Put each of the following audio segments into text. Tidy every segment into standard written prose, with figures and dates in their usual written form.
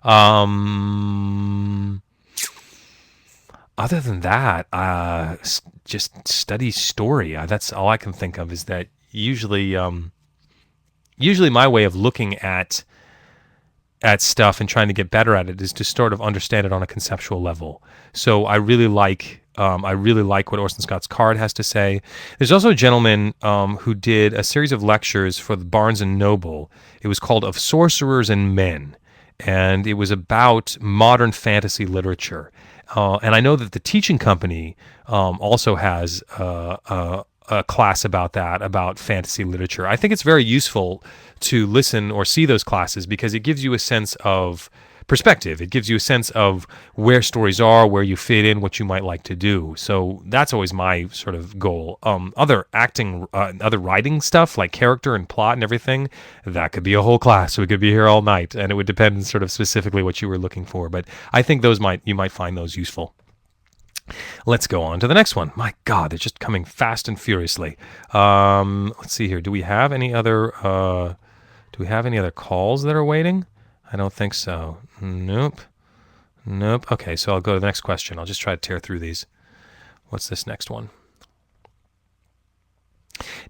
Um, Other than that, just study story. That's all I can think of. Is that usually my way of looking at stuff and trying to get better at it is to sort of understand it on a conceptual level. So I really like what Orson Scott's Card has to say. There's also a gentleman who did a series of lectures for the Barnes and Noble. It was called Of Sorcerers and Men, and it was about modern fantasy literature. And I know that the Teaching Company also has a class about that, about fantasy literature. I think it's very useful to listen or see those classes because it gives you a sense of perspective. It gives you a sense of where stories are, where you fit in, what you might like to do. So that's always my sort of goal. Other acting, other writing stuff like character and plot and everything, that could be a whole class. We could be here all night, and it would depend sort of specifically what you were looking for. But I think you might find those useful. Let's go on to the next one. My God, they're just coming fast and furiously. Let's see here. Do we have any other calls that are waiting? I don't think so. Nope. Okay, so I'll go to the next question. I'll just try to tear through these. What's this next one?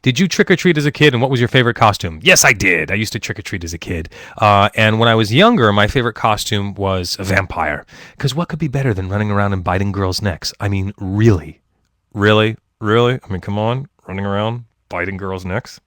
Did you trick or treat as a kid, and what was your favorite costume? Yes, I did. I used to trick or treat as a kid. And when I was younger, my favorite costume was a vampire. Because what could be better than running around and biting girls' necks? I mean, really? Really? I mean, come on. Running around, biting girls' necks?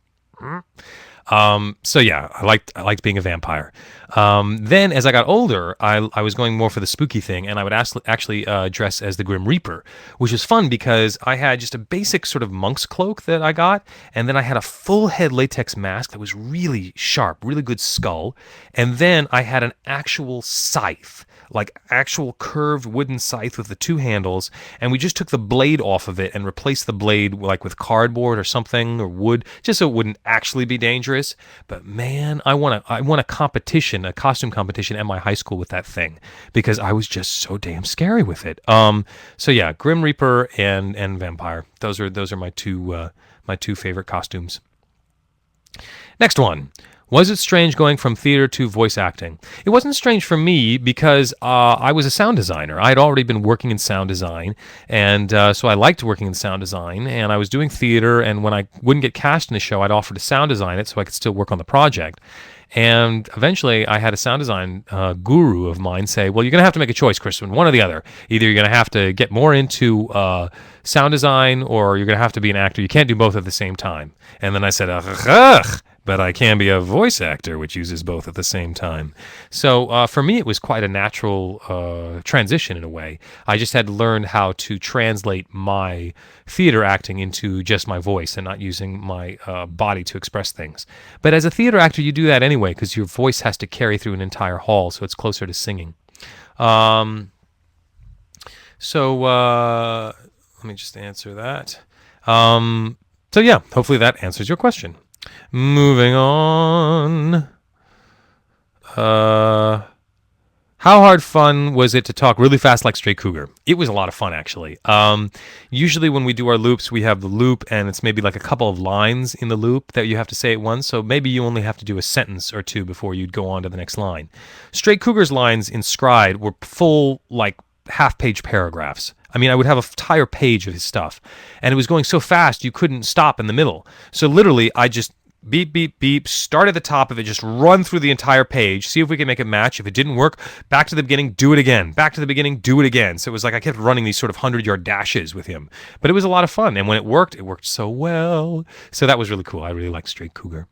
So yeah, I liked being a vampire. Then as I got older, I was going more for the spooky thing, and I would actually dress as the Grim Reaper, which was fun because I had just a basic sort of monk's cloak that I got, and then I had a full head latex mask that was really sharp, really good skull, and then I had an actual scythe, like actual curved wooden scythe with the two handles, and we just took the blade off of it and replaced the blade like with cardboard or something or wood, just so it wouldn't actually be dangerous. But man, I won a competition, a costume competition at my high school with that thing because I was just so damn scary with it. So yeah, Grim Reaper and vampire. Those are my two favorite costumes. Next one. Was it strange going from theater to voice acting? It wasn't strange for me because I was a sound designer. I had already been working in sound design, and so I liked working in sound design, and I was doing theater, and when I wouldn't get cast in a show, I'd offer to sound design it so I could still work on the project. And eventually, I had a sound design guru of mine say, well, you're going to have to make a choice, Crispin, one or the other. Either you're going to have to get more into sound design or you're going to have to be an actor. You can't do both at the same time. And then I said, ugh, but I can be a voice actor, which uses both at the same time. So for me, it was quite a natural transition in a way. I just had to learn how to translate my theater acting into just my voice and not using my body to express things. But as a theater actor, you do that anyway because your voice has to carry through an entire hall, so it's closer to singing. Let me just answer that. So yeah, hopefully that answers your question. Moving on. How hard fun was it to talk really fast like Straight Cougar? It was a lot of fun, actually. Usually when we do our loops, we have the loop, and it's maybe like a couple of lines in the loop that you have to say at once, so maybe you only have to do a sentence or two before you'd go on to the next line. Straight Cougar's lines in Scride were full, like, half-page paragraphs. I mean, I would have an entire page of his stuff, and it was going so fast you couldn't stop in the middle. So literally, I just beep, beep, beep, start at the top of it, just run through the entire page, see if we can make it match. If it didn't work, back to the beginning, do it again. Back to the beginning, do it again. So it was like I kept running these sort of 100-yard dashes with him. But it was a lot of fun, and when it worked so well. So that was really cool. I really liked Straight Cougar.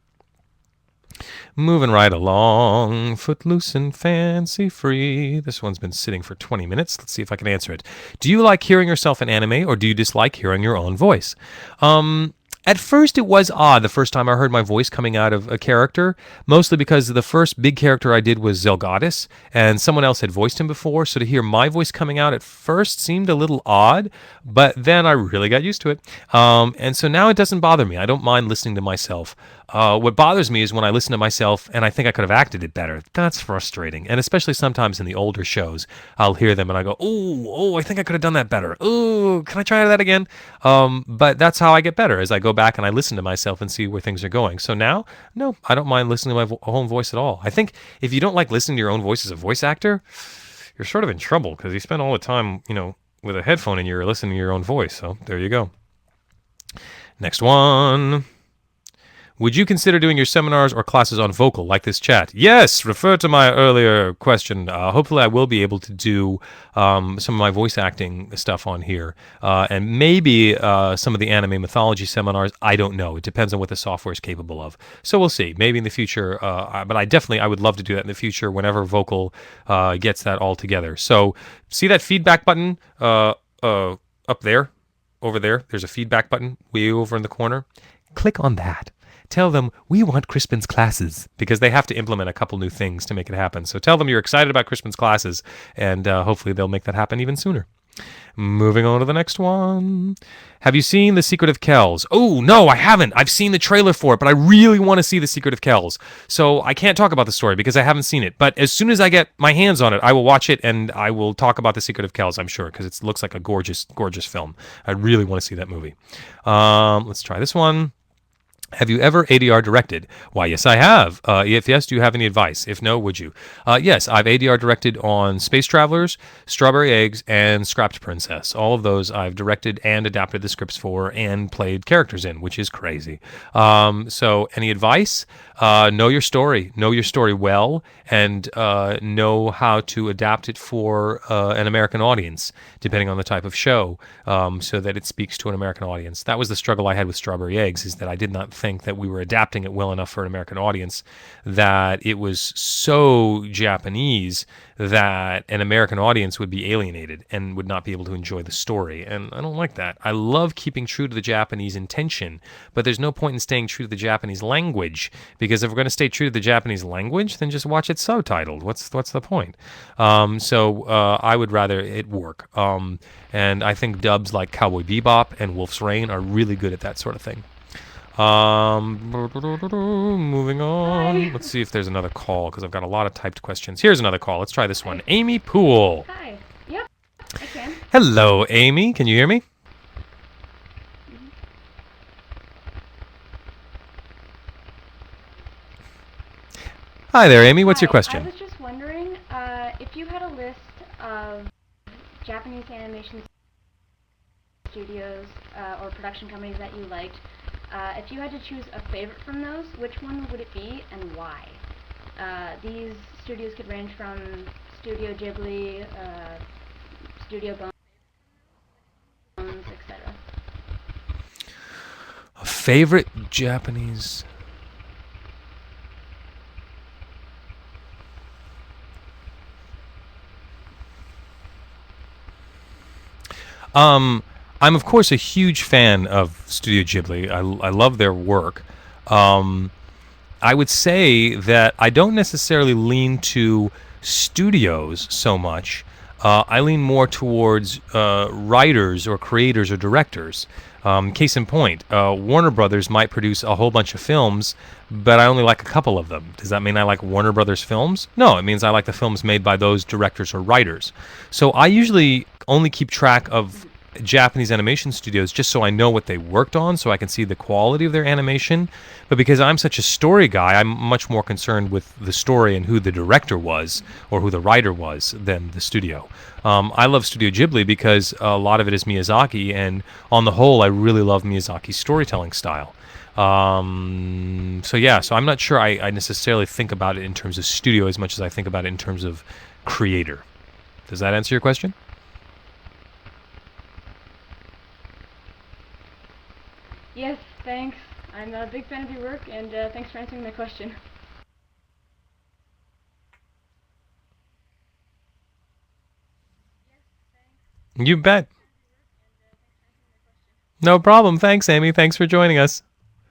Moving right along, footloose and fancy free. This one's been sitting for 20 minutes. Let's see if I can answer it. Do you like hearing yourself in anime, or do you dislike hearing your own voice? At first, it was odd the first time I heard my voice coming out of a character, mostly because the first big character I did was Zelgadis, and someone else had voiced him before, so to hear my voice coming out at first seemed a little odd, but then I really got used to it. And so now it doesn't bother me. I don't mind listening to myself. What bothers me is when I listen to myself and I think I could have acted it better. That's frustrating. And especially sometimes in the older shows, I'll hear them and I go, oh, I think I could have done that better. Oh, can I try that again? But that's how I get better, as I go back and I listen to myself and see where things are going. So now, no, I don't mind listening to my own voice at all. I think if you don't like listening to your own voice as a voice actor, you're sort of in trouble because you spend all the time, with a headphone in your ear listening to your own voice. So there you go. Next one. Would you consider doing your seminars or classes on Vokle like this chat? Yes, refer to my earlier question. Hopefully I will be able to do some of my voice acting stuff on here. And maybe some of the anime mythology seminars. I don't know. It depends on what the software is capable of. So we'll see. Maybe in the future. But I would love to do that in the future whenever Vokle gets that all together. So see that feedback button up there? Over there? There's a feedback button way over in the corner. Click on that. Tell them we want Crispin's classes, because they have to implement a couple new things to make it happen. So tell them you're excited about Crispin's classes, and hopefully they'll make that happen even sooner. Moving on to the next one. Have you seen The Secret of Kells? Oh, no, I haven't. I've seen the trailer for it, but I really want to see The Secret of Kells. So I can't talk about the story because I haven't seen it. But as soon as I get my hands on it, I will watch it and I will talk about The Secret of Kells, I'm sure, because it looks like a gorgeous, gorgeous film. I really want to see that movie. Let's try this one. Have you ever ADR directed? Why, yes, I have. If yes, do you have any advice? If no, would you? Yes, I've ADR directed on Space Travelers, Strawberry Eggs, and Scrapped Princess. All of those I've directed and adapted the scripts for and played characters in, which is crazy. So any advice? Know your story. Know your story well, and know how to adapt it for an American audience, depending on the type of show, so that it speaks to an American audience. That was the struggle I had with Strawberry Eggs, is that I did not think that we were adapting it well enough for an American audience, that it was so Japanese that an American audience would be alienated and would not be able to enjoy the story. And I don't like that. I love keeping true to the Japanese intention, but there's no point in staying true to the Japanese language, because if we're going to stay true to the Japanese language, then just watch it subtitled. What's the point? So I would rather it work. And I think dubs like Cowboy Bebop and Wolf's Rain are really good at that sort of thing. Moving on. Hi. Let's see if there's another call, because I've got a lot of typed questions. Here's another call. Let's try this one. Amy Poole. Hi. Yep, I can. Hello, Amy. Can you hear me? Hi there, Amy. What's your Hi, question? I was just wondering if you had a list of Japanese animation studios or production companies that you liked. If you had to choose a favorite from those, which one would it be and why? These studios could range from Studio Ghibli, Studio Bones, etc. A favorite Japanese... I'm of course a huge fan of Studio Ghibli. I love their work. I would say that I don't necessarily lean to studios so much. I lean more towards writers or creators or directors. Case in point, Warner Brothers might produce a whole bunch of films, but I only like a couple of them. Does that mean I like Warner Brothers films? No, it means I like the films made by those directors or writers. So I usually only keep track of Japanese animation studios just so I know what they worked on, so I can see the quality of their animation. But because I'm such a story guy, I'm much more concerned with the story and who the director was or who the writer was than the studio. I love Studio Ghibli because a lot of it is Miyazaki, and on the whole, I really love Miyazaki's storytelling style. So I'm not sure I necessarily think about it in terms of studio as much as I think about it in terms of creator. Does that answer your question? Yes, thanks. I'm a big fan of your work, and thanks for answering my question. You bet. No problem. Thanks, Amy. Thanks for joining us.